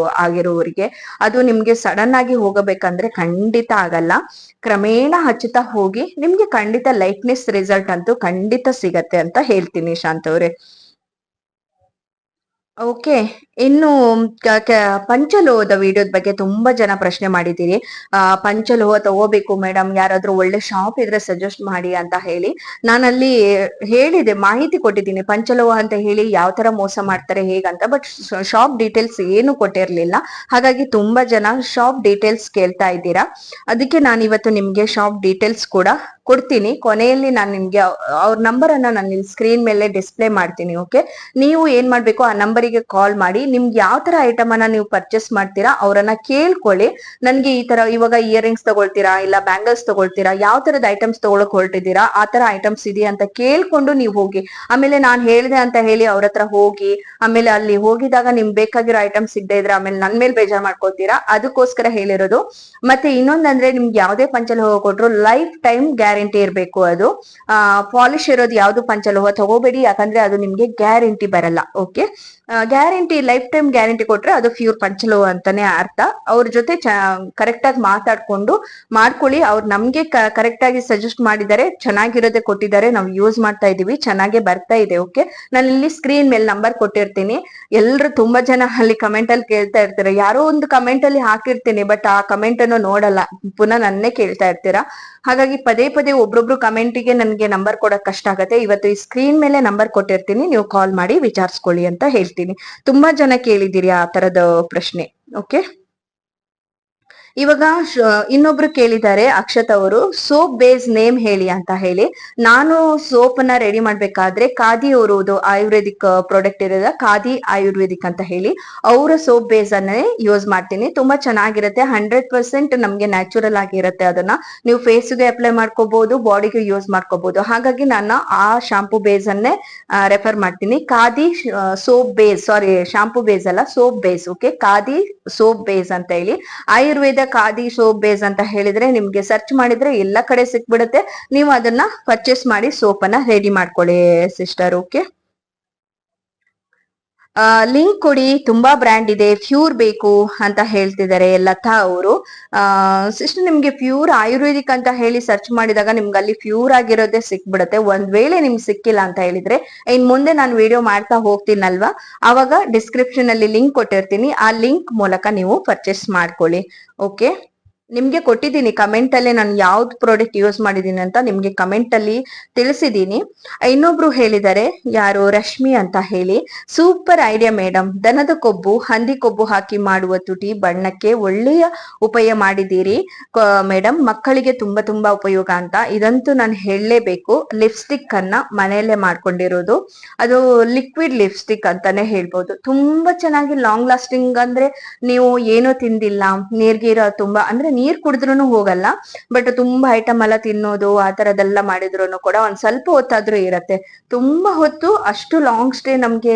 ಆಗಿರೋರಿಗೆ. ಅದು ನಿಮ್ಗೆ ಸಡನ್ ಆಗಿ ಹೋಗಬೇಕಂದ್ರೆ ಖಂಡಿತ ಆಗಲ್ಲ. ಕ್ರಮೇಣ ಹಚ್ಚುತ್ತಾ ಹೋಗಿ ನಿಮ್ಗೆ ಖಂಡಿತ ಲೈಟ್ನೆಸ್ ರಿಸಲ್ಟ್ ಅಂತೂ ಖಂಡಿತ ಸಿಗತ್ತೆ ಅಂತ ಹೇಳ್ತೀನಿ ಶಾಂತ ಅವ್ರೆ. ಓಕೆ. ಇನ್ನು ಪಂಚಲೋಹದ ವಿಡಿಯೋದ ಬಗ್ಗೆ ತುಂಬಾ ಜನ ಪ್ರಶ್ನೆ ಮಾಡಿದ್ದೀರಿ. ಪಂಚಲೋಹ ತಗೋಬೇಕು ಮೇಡಮ್, ಯಾರಾದ್ರೂ ಒಳ್ಳೆ ಶಾಪ್ ಇದ್ರೆ ಸಜೆಸ್ಟ್ ಮಾಡಿ ಅಂತ ಹೇಳಿ. ನಾನಲ್ಲಿ ಹೇಳಿದೆ, ಮಾಹಿತಿ ಕೊಟ್ಟಿದ್ದೀನಿ ಪಂಚಲೋಹ ಅಂತ ಹೇಳಿ ಯಾವ ತರ ಮೋಸ ಮಾಡ್ತಾರೆ ಹೇಗಂತ. ಬಟ್ ಶಾಪ್ ಡೀಟೇಲ್ಸ್ ಏನು ಕೊಟ್ಟಿರ್ಲಿಲ್ಲ. ಹಾಗಾಗಿ ತುಂಬಾ ಜನ ಶಾಪ್ ಡೀಟೇಲ್ಸ್ ಕೇಳ್ತಾ ಇದ್ದೀರಾ. ಅದಕ್ಕೆ ನಾನು ಇವತ್ತು ನಿಮ್ಗೆ ಶಾಪ್ ಡೀಟೇಲ್ಸ್ ಕೂಡ ಕೊಡ್ತೀನಿ. ಕೊನೆಯಲ್ಲಿ ನಾನು ನಿಮ್ಗೆ ಅವ್ರ ನಂಬರ್ ಅನ್ನ ನಾನು ಸ್ಕ್ರೀನ್ ಮೇಲೆ ಡಿಸ್ಪ್ಲೇ ಮಾಡ್ತೀನಿ. ಓಕೆ, ನೀವು ಏನ್ ಮಾಡ್ಬೇಕು, ಆ ನಂಬರಿಗೆ ಕಾಲ್ ಮಾಡಿ ನಿಮ್ಗೆ ಯಾವ ತರ ಐಟಮ್ ಅನ್ನ ನೀವು ಪರ್ಚೇಸ್ ಮಾಡ್ತೀರಾ ಅವರನ್ನ ಕೇಳ್ಕೊಳ್ಳಿ. ನನ್ಗೆ ಈ ತರ ಇವಾಗ ಇಯರಿಂಗ್ಸ್ ತಗೊಳ್ತೀರಾ, ಇಲ್ಲ ಬ್ಯಾಂಗಲ್ಸ್ ತಗೊಳ್ತೀರಾ, ಯಾವ ತರದ ಐಟಮ್ಸ್ ತಗೊಳಕ್ ಹೊರಟಿದ್ದೀರಾ, ಆ ತರ ಐಟಮ್ಸ್ ಇದೆಯಾ ಅಂತ ಕೇಳ್ಕೊಂಡು ನೀವು ಹೋಗಿ. ಆಮೇಲೆ ನಾನ್ ಹೇಳಿದೆ ಅಂತ ಹೇಳಿ ಅವ್ರ ಹತ್ರ ಹೋಗಿ ಆಮೇಲೆ ಅಲ್ಲಿ ಹೋಗಿದಾಗ ನಿಮ್ಗೆ ಬೇಕಾಗಿರೋ ಐಟಮ್ಸ್ ಸಿಗದೆ ಇದ್ರೆ ಆಮೇಲೆ ನನ್ ಮೇಲೆ ಬೇಜಾರ್ ಮಾಡ್ಕೊತೀರಾ. ಅದಕ್ಕೋಸ್ಕರ ಹೇಳಿರೋದು. ಮತ್ತೆ ಇನ್ನೊಂದಂದ್ರೆ ನಿಮ್ಗೆ ಯಾವ್ದೇ ಪಂಚಲೋಹ ಕೊಟ್ರು ಲೈಫ್ ಟೈಮ್ ಗ್ಯಾರಂಟಿ ಇರ್ಬೇಕು. ಅದು ಪಾಲಿಶ್ ಇರೋದು ಯಾವ್ದು ಪಂಚಲೋಹ ತಗೋಬೇಡಿ, ಯಾಕಂದ್ರೆ ಅದು ನಿಮ್ಗೆ ಗ್ಯಾರಂಟಿ ಬರಲ್ಲ. Okay, guarantee life time guarantee ಕೊಟ್ರೆ ಅದು ಪ್ಯೂರ್ ಪಂಚಲೋಹ ಅಂತಾನೆ ಅರ್ಥ. ಅವ್ರ ಜೊತೆ ಕರೆಕ್ಟ್ ಆಗಿ ಮಾತಾಡ್ಕೊಂಡು ಮಾಡ್ಕೊಳ್ಳಿ. ಅವ್ರು ನಮ್ಗೆ ಕರೆಕ್ಟ್ ಆಗಿ ಸಜೆಸ್ಟ್ ಮಾಡಿದ್ದಾರೆ, ಚೆನ್ನಾಗಿರೋದೇ ಕೊಟ್ಟಿದ್ದಾರೆ, ನಾವು ಯೂಸ್ ಮಾಡ್ತಾ ಇದೀವಿ, ಚೆನ್ನಾಗೆ ಬರ್ತಾ ಇದೆ. ಓಕೆ, ನಾನು ಇಲ್ಲಿ ಸ್ಕ್ರೀನ್ ಮೇಲೆ ನಂಬರ್ ಕೊಟ್ಟಿರ್ತೀನಿ. ಎಲ್ರು ತುಂಬಾ ಜನ ಅಲ್ಲಿ ಕಮೆಂಟ್ ಅಲ್ಲಿ ಕೇಳ್ತಾ ಇರ್ತೀರಾ, ಯಾರೋ ಒಂದು ಕಮೆಂಟ್ ಅಲ್ಲಿ ಹಾಕಿರ್ತೀನಿ ಬಟ್ ಆ ಕಮೆಂಟ್ ಅನ್ನು ನೋಡಲ್ಲ, ಪುನಃ ನನ್ನೇ ಕೇಳ್ತಾ ಇರ್ತೀರಾ. ಹಾಗಾಗಿ ಪದೇ ಪದೇ ಒಬ್ರೊಬ್ರು ಕಮೆಂಟಿಗೆ ನನ್ಗೆ ನಂಬರ್ ಕೊಡಕ್ ಕಷ್ಟ ಆಗತ್ತೆ. ಇವತ್ತು ಈ ಸ್ಕ್ರೀನ್ ಮೇಲೆ ನಂಬರ್ ಕೊಟ್ಟಿರ್ತೀನಿ, ನೀವು ಕಾಲ್ ಮಾಡಿ ವಿಚಾರಿಸ್ಕೊಳ್ಳಿ ಅಂತ ಹೇಳ್ತೀನಿ. ತುಂಬಾ ಜನ ಕೇಳಿದಿರಿ ಆ ತರದ ಪ್ರಶ್ನೆ. ಓಕೆ, ಇವಾಗ ಇನ್ನೊಬ್ರು ಕೇಳಿದ್ದಾರೆ, ಅಕ್ಷತ್ ಅವರು, ಸೋಪ್ ಬೇಸ್ ನೇಮ್ ಹೇಳಿ ಅಂತ ಹೇಳಿ. ನಾನು ಸೋಪ್ ಅನ್ನ ರೆಡಿ ಮಾಡ್ಬೇಕಾದ್ರೆ ಖಾದಿ ಅವರದು ಆಯುರ್ವೇದಿಕ್ ಪ್ರಾಡಕ್ಟ್ ಇರೋದ, ಖಾದಿ ಆಯುರ್ವೇದಿಕ್ ಅಂತ ಹೇಳಿ ಅವರ ಸೋಪ್ ಬೇಸ್ ಅನ್ನೇ ಯೂಸ್ ಮಾಡ್ತೀನಿ. ತುಂಬಾ ಚೆನ್ನಾಗಿರುತ್ತೆ, 100% ನಮ್ಗೆ ನ್ಯಾಚುರಲ್ ಆಗಿರುತ್ತೆ. ಅದನ್ನ ನೀವು ಫೇಸ್ಗೆ ಅಪ್ಲೈ ಮಾಡ್ಕೋಬಹುದು, ಬಾಡಿಗೆ ಯೂಸ್ ಮಾಡ್ಕೋಬಹುದು. ಹಾಗಾಗಿ ನಾನು ಆ ಶಾಂಪೂ ಬೇಸ್ ಅನ್ನೇ ರೆಫರ್ ಮಾಡ್ತೀನಿ. ಖಾದಿ ಸೋಪ್ ಬೇಸ್, ಸಾರಿ ಶಾಂಪೂ ಬೇಸ್ ಅಲ್ಲ, soap base. Okay, khadi soap base ಅಂತ ಹೇಳಿ ಆಯುರ್ವೇದ ಖಾದಿ ಸೋಪ್ ಬೇಸ್ ಅಂತ ಹೇಳಿದ್ರೆ ನಿಮ್ಗೆ ಸರ್ಚ್ ಮಾಡಿದ್ರೆ ಎಲ್ಲ ಕಡೆ ಸಿಕ್ಬಿಡುತ್ತೆ. ನೀವು ಅದನ್ನ ಪರ್ಚೇಸ್ ಮಾಡಿ ಸೋಪ್ ಅನ್ನ ರೆಡಿ ಮಾಡ್ಕೊಳ್ಳಿ ಸಿಸ್ಟರ್. ಓಕೆ, ಲಿಂಕ್ ಕೊಡಿ, ತುಂಬಾ ಬ್ರ್ಯಾಂಡ್ ಇದೆ, ಪ್ಯೂರ್ ಬೇಕು ಅಂತ ಹೇಳ್ತಿದ್ದಾರೆ ಲತಾ ಅವರು. ಸಿಸ್ಟರ್, ನಿಮ್ಗೆ ಪ್ಯೂರ್ ಆಯುರ್ವೇದಿಕ್ ಅಂತ ಹೇಳಿ ಸರ್ಚ್ ಮಾಡಿದಾಗ ನಿಮ್ಗೆ ಅಲ್ಲಿ ಪ್ಯೂರ್ ಆಗಿರೋದೇ ಸಿಕ್ಬಿಡುತ್ತೆ. ಒಂದ್ ವೇಳೆ ನಿಮ್ಗೆ ಸಿಕ್ಕಿಲ್ಲ ಅಂತ ಹೇಳಿದ್ರೆ ಇನ್ ಮುಂದೆ ನಾನು ವಿಡಿಯೋ ಮಾಡ್ತಾ ಹೋಗ್ತೀನಲ್ವಾ, ಅವಾಗ ಡಿಸ್ಕ್ರಿಪ್ಷನ್ ಅಲ್ಲಿ ಲಿಂಕ್ ಕೊಟ್ಟಿರ್ತೀನಿ, ಆ ಲಿಂಕ್ ಮೂಲಕ ನೀವು ಪರ್ಚೇಸ್ ಮಾಡ್ಕೊಳ್ಳಿ. ಓಕೆ, ನಿಮ್ಗೆ ಕೊಟ್ಟಿದ್ದೀನಿ ಕಮೆಂಟ್ ಅಲ್ಲಿ ನಾನು ಯಾವ್ದು ಪ್ರಾಡಕ್ಟ್ ಯೂಸ್ ಮಾಡಿದೀನಿ ಅಂತ ನಿಮ್ಗೆ ಕಮೆಂಟ್ ಅಲ್ಲಿ ತಿಳಿಸಿದೀನಿ. ಇನ್ನೊಬ್ರು ಹೇಳಿದ್ದಾರೆ, ಯಾರು, ರಶ್ಮಿ ಅಂತ ಹೇಳಿ, ಸೂಪರ್ ಐಡಿಯಾ ಮೇಡಮ್, ದನದ ಕೊಬ್ಬು ಹಂದಿ ಕೊಬ್ಬು ಹಾಕಿ ಮಾಡುವ ತುಟಿ ಬಣ್ಣಕ್ಕೆ ಒಳ್ಳೆಯ ಉಪಯೋಗ ಮಾಡಿದ್ದೀರಿ ಮೇಡಮ್, ಮಕ್ಕಳಿಗೆ ತುಂಬಾ ತುಂಬಾ ಉಪಯೋಗ ಅಂತ. ಇದಂತೂ ನಾನು ಹೇಳಲೇಬೇಕು. ಲಿಪ್ಸ್ಟಿಕ್ ಅನ್ನ ಮನೆಯಲ್ಲೇ ಮಾಡ್ಕೊಂಡಿರೋದು, ಅದು ಲಿಕ್ವಿಡ್ ಲಿಪ್ಸ್ಟಿಕ್ ಅಂತಾನೆ ಹೇಳ್ಬೋದು. ತುಂಬಾ ಚೆನ್ನಾಗಿ ಲಾಂಗ್ ಲಾಸ್ಟಿಂಗ್, ಅಂದ್ರೆ ನೀವು ಏನೋ ತಿಂದಿಲ್ಲ, ನೀರ್ಗೀರ ತುಂಬಾ ಅಂದ್ರೆ ನೀರ್ ಕುಡಿದ್ರೂ ಹೋಗಲ್ಲ, ಬಟ್ ತುಂಬಾ ಐಟಮ್ ಎಲ್ಲ ತಿನ್ನೋದು ಆ ತರದೆಲ್ಲ ಮಾಡಿದ್ರು ಕೂಡ ಒಂದ್ ಸ್ವಲ್ಪ ಹೊತ್ತಾದ್ರೂ ಇರತ್ತೆ. ತುಂಬಾ ಹೊತ್ತು ಅಷ್ಟು ಲಾಂಗ್ ಸ್ಟೇ ನಮ್ಗೆ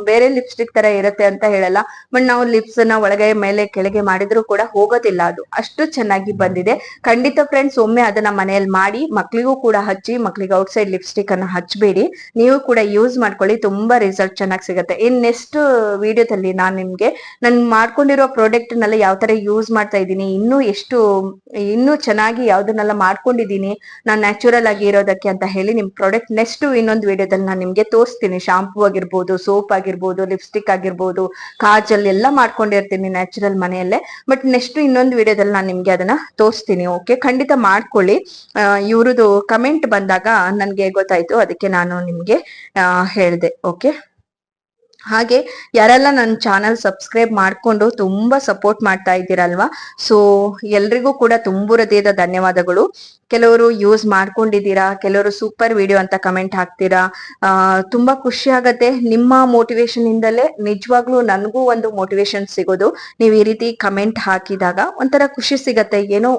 ಬೇರೆ ಲಿಪ್ಸ್ಟಿಕ್ ತರ ಇರತ್ತೆ ಅಂತ ಹೇಳಲ್ಲ, ಬಟ್ ನಾವು ಲಿಪ್ಸ್ ನ ಒಳಗೆ ಮೇಲೆ ಕೆಳಗೆ ಮಾಡಿದ್ರು ಕೂಡ ಹೋಗೋದಿಲ್ಲ. ಅದು ಅಷ್ಟು ಚೆನ್ನಾಗಿ ಬಂದಿದೆ. ಖಂಡಿತ ಫ್ರೆಂಡ್ಸ್, ಒಮ್ಮೆ ಅದನ್ನ ಮನೆಯಲ್ಲಿ ಮಾಡಿ ಮಕ್ಳಿಗೂ ಕೂಡ ಹಚ್ಚಿ, ಮಕ್ಳಿಗೆ ಔಟ್ಸೈಡ್ ಲಿಪ್ಸ್ಟಿಕ್ ಅನ್ನ ಹಚ್ಚಬೇಡಿ, ನೀವು ಕೂಡ ಯೂಸ್ ಮಾಡ್ಕೊಳ್ಳಿ, ತುಂಬಾ ರಿಸಲ್ಟ್ ಚೆನ್ನಾಗಿ ಸಿಗುತ್ತೆ. ಇನ್ ನೆಕ್ಸ್ಟ್ ವಿಡಿಯೋದಲ್ಲಿ ನಾನು ನಿಮ್ಗೆ ನನ್ ಮಾಡ್ಕೊಂಡಿರೋ ಪ್ರಾಡಕ್ಟ್ ನೆಲ್ಲ ಯಾವ ತರ ಯೂಸ್ ಮಾಡ್ತಾ ಇದ್ದೀನಿ, ಇನ್ನೂ ಚೆನ್ನಾಗಿ ಯಾವ್ದನ್ನೆಲ್ಲ ಮಾಡ್ಕೊಂಡಿದೀನಿ ನಾನ್ ನ್ಯಾಚುರಲ್ ಆಗಿ ಇರೋದಕ್ಕೆ ಅಂತ ಹೇಳಿ ನಿಮ್ ಪ್ರಾಡಕ್ಟ್ ನೆಕ್ಸ್ಟ್ ಇನ್ನೊಂದು ವಿಡಿಯೋದಲ್ಲಿ ನಾನು ನಿಮ್ಗೆ ತೋರಿಸ್ತೀನಿ. ಶಾಂಪೂ ಆಗಿರ್ಬೋದು, ಸೋಪ್ ಆಗಿರ್ಬೋದು, ಲಿಪ್ಸ್ಟಿಕ್ ಆಗಿರ್ಬೋದು, ಕಾಜಲ್ ಎಲ್ಲ ಮಾಡ್ಕೊಂಡಿರ್ತೀನಿ ನ್ಯಾಚುರಲ್ ಮನೆಯಲ್ಲೇ. ಬಟ್ ನೆಕ್ಸ್ಟ್ ಇನ್ನೊಂದು ವಿಡಿಯೋದಲ್ಲಿ ನಾನು ನಿಮ್ಗೆ ಅದನ್ನ ತೋರಿಸ್ತೀನಿ. ಓಕೆ, ಖಂಡಿತ ಮಾಡ್ಕೊಳ್ಳಿ. ಇವ್ರದ್ದು ಕಮೆಂಟ್ ಬಂದಾಗ ನನ್ಗೆ ಗೊತ್ತಾಯ್ತು, ಅದಕ್ಕೆ ನಾನು ನಿಮ್ಗೆ ಹೇಳ್ದೆ. ಓಕೆ, ಹಾಗೆ ಯಾರೆಲ್ಲ ನನ್ನ ಚಾನಲ್ ಸಬ್ಸ್ಕ್ರೈಬ್ ಮಾಡ್ಕೊಂಡು ತುಂಬಾ ಸಪೋರ್ಟ್ ಮಾಡ್ತಾ ಇದ್ದೀರಲ್ವಾ, ಸೊ ಎಲ್ರಿಗೂ ಕೂಡ ತುಂಬು ಹೃದಯದ ಧನ್ಯವಾದಗಳು. ಕೆಲವರು ಯೂಸ್ ಮಾಡ್ಕೊಂಡಿದ್ದೀರಾ, ಕೆಲವರು ಸೂಪರ್ ವಿಡಿಯೋ ಅಂತ ಕಮೆಂಟ್ ಹಾಕ್ತೀರಾ. ತುಂಬಾ ಖುಷಿ ಆಗತ್ತೆ. ನಿಮ್ಮ ಮೋಟಿವೇಶನ್ ಇಂದಲೇ ನಿಜವಾಗ್ಲೂ ನನಗೂ ಒಂದು ಮೋಟಿವೇಶನ್ ಸಿಗೋದು. ನೀವು ಈ ರೀತಿ ಕಮೆಂಟ್ ಹಾಕಿದಾಗ ಒಂಥರ ಖುಷಿ ಸಿಗತ್ತೆ. ಏನೋ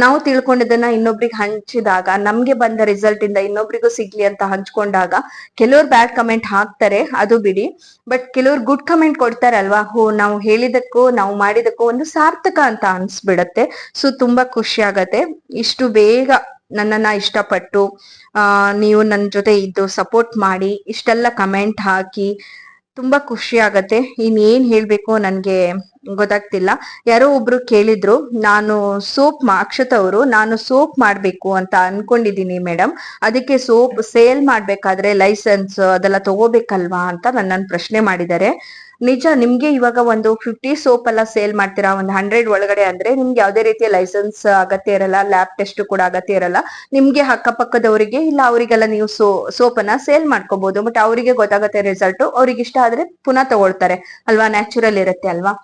ನಾವು ತಿಳ್ಕೊಂಡಿದ್ದನ್ನ ಇನ್ನೊಬ್ರಿಗೆ ಹಂಚಿದಾಗ, ನಮ್ಗೆ ಬಂದ ರಿಸಲ್ಟ್ ಇಂದ ಇನ್ನೊಬ್ರಿಗೂ ಸಿಗ್ಲಿ ಅಂತ ಹಂಚ್ಕೊಂಡಾಗ ಕೆಲವ್ರು ಬ್ಯಾಡ್ ಕಮೆಂಟ್ ಹಾಕ್ತಾರೆ, ಅದು ಬಿಡಿ. ಬಟ್ ಕೆಲವ್ರು ಗುಡ್ ಕಮೆಂಟ್ ಕೊಡ್ತಾರಲ್ವಾ, ನಾವು ಹೇಳಿದಕ್ಕೂ ನಾವು ಮಾಡಿದಕ್ಕೂ ಒಂದು ಸಾರ್ಥಕ ಅಂತ ಅನ್ಸ್ಬಿಡತ್ತೆ. ಸೊ ತುಂಬಾ ಖುಷಿ ಆಗತ್ತೆ. ಇಷ್ಟು ಬೇಗ ನನ್ನನ್ನ ಇಷ್ಟಪಟ್ಟು ನೀವು ನನ್ನ ಜೊತೆ ಇದ್ದು ಸಪೋರ್ಟ್ ಮಾಡಿ ಇಷ್ಟೆಲ್ಲ ಕಮೆಂಟ್ ಹಾಕಿ ತುಂಬಾ ಖುಷಿ ಆಗತ್ತೆ. ಏನ್ ಹೇಳ್ಬೇಕು ನನ್ಗೆ ಗೊತ್ತಾಗ್ತಿಲ್ಲ. ಯಾರೋ ಒಬ್ರು ಕೇಳಿದ್ರು, ನಾನು ಅಕ್ಷತ್ ಅವರು, ನಾನು ಸೋಪ್ ಮಾಡ್ಬೇಕು ಅಂತ ಅನ್ಕೊಂಡಿದೀನಿ ಮೇಡಮ್, ಅದಕ್ಕೆ ಸೋಪ್ ಸೇಲ್ ಮಾಡ್ಬೇಕಾದ್ರೆ ಲೈಸೆನ್ಸ್ ಅದೆಲ್ಲ ತಗೋಬೇಕಲ್ವಾ ಅಂತ ನನ್ನನ್ನು ಪ್ರಶ್ನೆ ಮಾಡಿದ್ದಾರೆ. ನಿಜ ನಿಮ್ಗೆ ಇವಾಗ ಒಂದು 50 ಸೋಪ್ ಎಲ್ಲ ಸೇಲ್ ಮಾಡ್ತೀರಾ, ಒಂದು 100 ಒಳಗಡೆ ಅಂದ್ರೆ ನಿಮ್ಗೆ ಯಾವ್ದೇ ರೀತಿಯ ಲೈಸೆನ್ಸ್ ಅಗತ್ಯ ಇರಲ್ಲ, ಲ್ಯಾಬ್ ಟೆಸ್ಟ್ ಕೂಡ ಅಗತ್ಯ ಇರಲ್ಲ. ನಿಮ್ಗೆ ಅಕ್ಕಪಕ್ಕದವರಿಗೆ ಇಲ್ಲ ಅವರಿಗೆಲ್ಲ ನೀವು ಸೋಪ್ ಅನ್ನ ಸೇಲ್ ಮಾಡ್ಕೋಬಹುದು. ಬಟ್ ಅವರಿಗೆ ಗೊತ್ತಾಗತ್ತೆ ರಿಸಲ್ಟ್, ಅವ್ರಿಗೆ ಇಷ್ಟ ಆದ್ರೆ ಪುನಃ ತಗೊಳ್ತಾರೆ ಅಲ್ವಾ, ನ್ಯಾಚುರಲ್ ಇರುತ್ತೆ ಅಲ್ವಾ.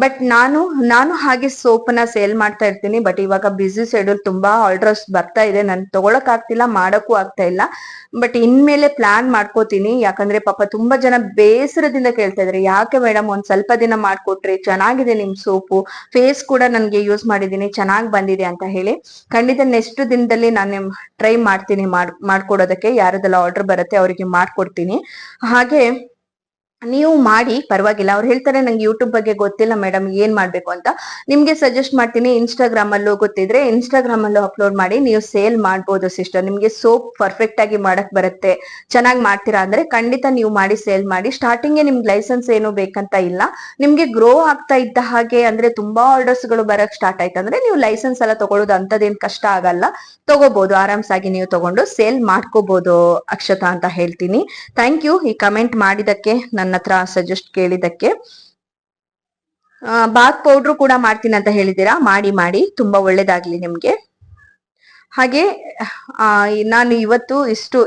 ಬಟ್ ನಾನು ಹಾಗೆ ಸೋಪ್ ನ ಸೇಲ್ ಮಾಡ್ತಾ ಇರ್ತೀನಿ. ಬಟ್ ಇವಾಗ ಬಿಸಿ ಶೆಡ್ಯೂಲ್, ತುಂಬಾ ಆರ್ಡರ್ಸ್ ಬರ್ತಾ ಇದೆ, ನನ್ ತಗೊಳಕ್ ಆಗ್ತಿಲ್ಲ, ಮಾಡಕ್ಕೂ ಆಗ್ತಾ ಇಲ್ಲ. ಬಟ್ ಇನ್ಮೇಲೆ ಪ್ಲಾನ್ ಮಾಡ್ಕೋತೀನಿ. ಯಾಕಂದ್ರೆ ಪಾಪ ತುಂಬಾ ಜನ ಬೇಸರದಿಂದ ಕೇಳ್ತಾ ಇದಾರೆ, ಯಾಕೆ ಮೇಡಮ್ ಒಂದ್ ಸ್ವಲ್ಪ ದಿನ ಮಾಡ್ಕೊಟ್ರಿ, ಚೆನ್ನಾಗಿದೆ ನಿಮ್ ಸೋಪು, ಫೇಸ್ ಕೂಡ ನನ್ಗೆ ಯೂಸ್ ಮಾಡಿದೀನಿ, ಚೆನ್ನಾಗ್ ಬಂದಿದೆ ಅಂತ ಹೇಳಿ. ಖಂಡಿತ ನೆಕ್ಸ್ಟ್ ದಿನದಲ್ಲಿ ನಾನು ಟ್ರೈ ಮಾಡ್ತೀನಿ ಮಾಡ್ಕೊಡೋದಕ್ಕೆ. ಯಾರದೆಲ್ಲ ಆರ್ಡರ್ ಬರುತ್ತೆ ಅವರಿಗೆ ಮಾಡ್ಕೊಡ್ತೀನಿ. ಹಾಗೆ ನೀವು ಮಾಡಿ ಪರವಾಗಿಲ್ಲ. ಅವ್ರು ಹೇಳ್ತಾರೆ ನಂಗೆ ಯೂಟ್ಯೂಬ್ ಬಗ್ಗೆ ಗೊತ್ತಿಲ್ಲ ಮೇಡಮ್, ಏನ್ ಮಾಡ್ಬೇಕು ಅಂತ. ನಿಮ್ಗೆ ಸಜೆಸ್ಟ್ ಮಾಡ್ತೀನಿ, ಇನ್ಸ್ಟಾಗ್ರಾಮ್ ಅಲ್ಲೂ ಗೊತ್ತಿದ್ರೆ ಇನ್ಸ್ಟಾಗ್ರಾಮ್ ಅಲ್ಲೂ ಅಪ್ಲೋಡ್ ಮಾಡಿ ನೀವು ಸೇಲ್ ಮಾಡ್ಬೋದು ಸಿಸ್ಟರ್. ನಿಮ್ಗೆ ಸೋಪ್ ಪರ್ಫೆಕ್ಟ್ ಆಗಿ ಮಾಡಕ್ ಬರುತ್ತೆ, ಚೆನ್ನಾಗಿ ಮಾಡ್ತೀರಾ ಅಂದ್ರೆ ಖಂಡಿತ ನೀವು ಮಾಡಿ ಸೇಲ್ ಮಾಡಿ. ಸ್ಟಾರ್ಟಿಂಗ್ ನಿಮ್ಗೆ ಲೈಸೆನ್ಸ್ ಏನು ಬೇಕಂತ ಇಲ್ಲ. ನಿಮ್ಗೆ ಗ್ರೋ ಆಗ್ತಾ ಇದ್ದ ಹಾಗೆ, ಅಂದ್ರೆ ತುಂಬಾ ಆರ್ಡರ್ಸ್ ಗಳು ಬರಕ್ ಸ್ಟಾರ್ಟ್ ಆಯ್ತು ಅಂದ್ರೆ ನೀವು ಲೈಸೆನ್ಸ್ ಎಲ್ಲ ತಗೊಳ್ಳೋದು ಅಂತದೇನ್ ಕಷ್ಟ ಆಗಲ್ಲ, ತಗೋಬಹುದು ಆರಾಮ್ಸಾಗಿ. ನೀವು ತಗೊಂಡು ಸೇಲ್ ಮಾಡ್ಕೋಬಹುದು ಅಕ್ಷತಾ ಅಂತ ಹೇಳ್ತೀನಿ. ಥ್ಯಾಂಕ್ ಯು ಈ ಕಮೆಂಟ್ ಮಾಡಿದಕ್ಕೆ, ನನ್ನ ಹತ್ರ ಸಜೆಸ್ಟ್ ಕೇಳಿದಕ್ಕೆ. ಬಾತ್ ಪೌಡ್ರು ಕೂಡ ಮಾಡ್ತೀನಿ ಅಂತ ಹೇಳಿದೀರಾ, ಮಾಡಿ ಮಾಡಿ, ತುಂಬಾ ಒಳ್ಳೇದಾಗ್ಲಿ ನಿಮ್ಗೆ. ಹಾಗೆ ನಾನು ಇವತ್ತು ಇಷ್ಟು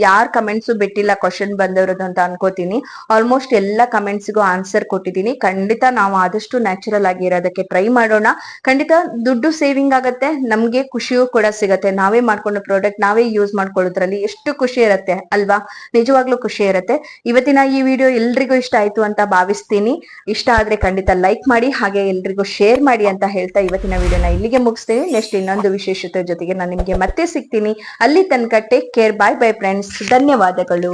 ಯಾರ ಕಮೆಂಟ್ಸ್ ಬಿಟ್ಟಿಲ್ಲ ಕ್ವಶನ್ ಬಂದವ್ರದ್ದು ಅಂತ ಅನ್ಕೋತೀನಿ. ಆಲ್ಮೋಸ್ಟ್ ಎಲ್ಲ ಕಮೆಂಟ್ಸ್ಗೂ ಆನ್ಸರ್ ಕೊಟ್ಟಿದ್ದೀನಿ. ಖಂಡಿತ ನಾವು ಆದಷ್ಟು ನ್ಯಾಚುರಲ್ ಆಗಿ ಇರೋದಕ್ಕೆ ಟ್ರೈ ಮಾಡೋಣ. ಖಂಡಿತ ದುಡ್ಡು ಸೇವಿಂಗ್ ಆಗತ್ತೆ, ನಮ್ಗೆ ಖುಷಿಯೂ ಕೂಡ ಸಿಗತ್ತೆ. ನಾವೇ ಮಾಡ್ಕೊಂಡು ಪ್ರಾಡಕ್ಟ್ ನಾವೇ ಯೂಸ್ ಮಾಡ್ಕೊಳ್ಳೋದ್ರಲ್ಲಿ ಎಷ್ಟು ಖುಷಿ ಇರತ್ತೆ ಅಲ್ವಾ, ನಿಜವಾಗ್ಲೂ ಖುಷಿ ಇರತ್ತೆ. ಇವತ್ತಿನ ಈ ವಿಡಿಯೋ ಎಲ್ರಿಗೂ ಇಷ್ಟ ಆಯ್ತು ಅಂತ ಭಾವಿಸ್ತೀನಿ. ಇಷ್ಟ ಆದ್ರೆ ಖಂಡಿತ ಲೈಕ್ ಮಾಡಿ, ಹಾಗೆ ಎಲ್ರಿಗೂ ಶೇರ್ ಮಾಡಿ ಅಂತ ಹೇಳ್ತಾ ಇವತ್ತಿನ ವಿಡಿಯೋನ ಇಲ್ಲಿಗೆ ಮುಗಿಸ್ತೀನಿ. ನೆಕ್ಸ್ಟ್ ಇನ್ನೊಂದು ವಿಶೇಷತೆ ಜೊತೆಗೆ ನಾನು ನಿಮ್ಗೆ ಮತ್ತೆ ಸಿಗ್ತೀನಿ. ಅಲ್ಲಿ ತನಕ ಟೇಕ್ ಕೇರ್, ಬಾಯ್ ಬಾಯ್ ಫ್ರೆಂಡ್ಸ್, ಧನ್ಯವಾದಗಳು.